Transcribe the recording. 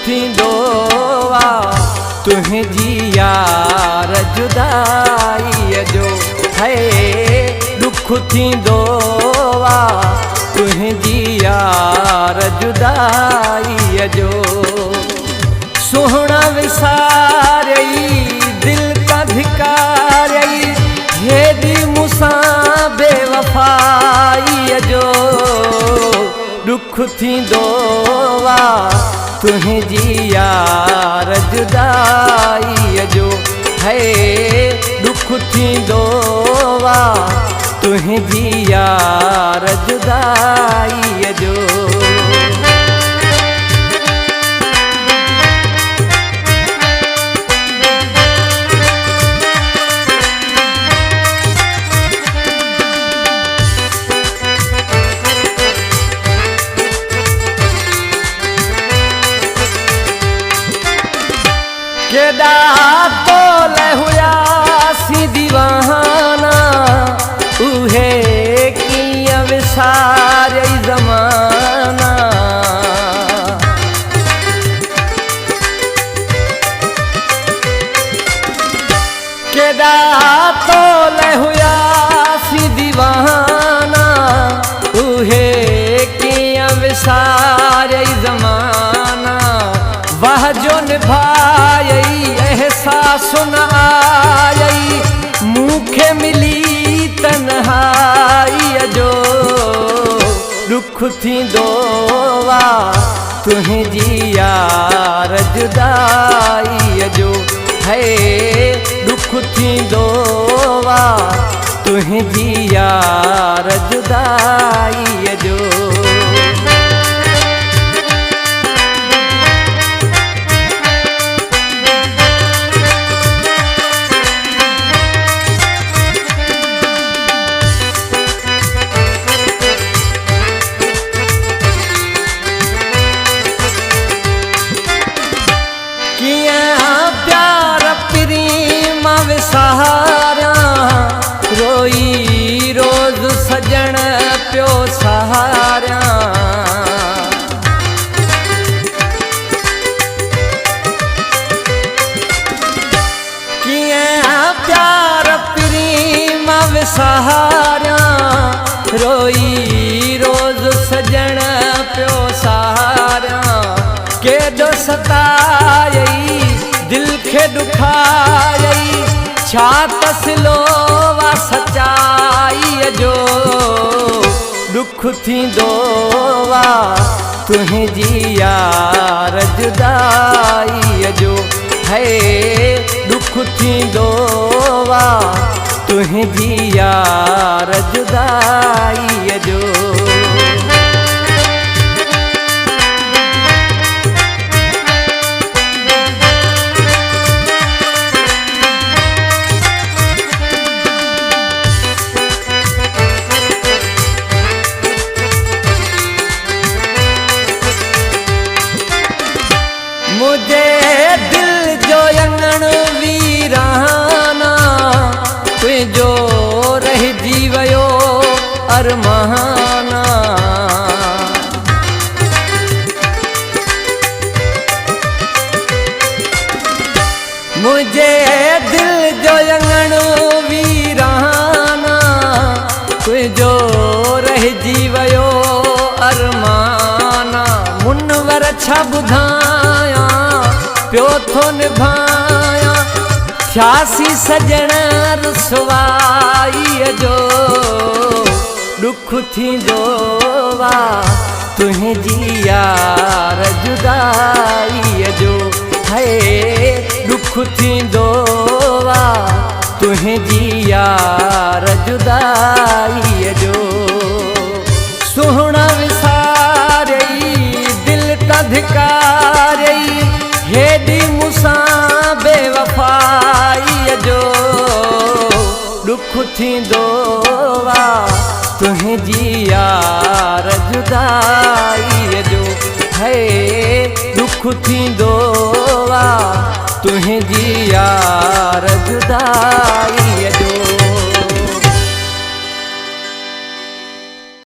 थींदो आ तुंहिंजी यार जुदाईअ जो है दुख थींदो आ तुंहिंजी यार जुदाईअ जो सुहिणा विसारई दिल का धिकारई हेॾी मूंसां बेवफ़ाईअ जो दुख थींदो आ तुंहिंजी यार जुदाईअ जो है दुख थींदो आ तुंहिंजी यार जुदाईअ जो केॾा तोल हुयासीं दीवाना उहे कीअं विसारई ज़माना केॾा तोल हुयासीं दीवाना उहे कीअं विसारई ज़माना वाह जो निभायई एहसास न आयई मूंखे मिली तन्हाईअ जो दुख थींदो आ तुंहिंजी यार जुदाईअ जो है दुख थींदो आ तुंहिंजी यार जुदाईअ जो सहारा रोई रोज सजण पियो सहारा कीअं प्यार प्रेम विसहारा रोई रोज सजण पियो सहारा केॾो सतायई दिल खे दुखायई छा तसिलो वा सचाईअ जो दुख थींदो आ तुंहिंजी यार जुदाईअ जो है दुख थींदो आ तुंहिंजी यार जुदाईअ जो मुझे दिल जो अंगण वीराना तुंहिंजो रहिजी वियो अरमाना मुझे दिल जो अंगण वीराना तुंहिंजो रहिजी वियो अरमाना मुनवर छा ॿुधायां पियो थो निभायां थियासी सजण रुसवाईअ जो दुख थींदो आ तुंहिंजी यार जुदाईअ जो है दुख थींदो आ तुंहिंजी यार जुदाईअ जो सुहिणा विसारई दिल का धिकारई हेॾी मूंसां बेवफ़ाईअ जो दुख थींदो आ तुंहिंजी यार जुदाईअ जो है दुख थींदो आ तुंहिंजी यार जुदाई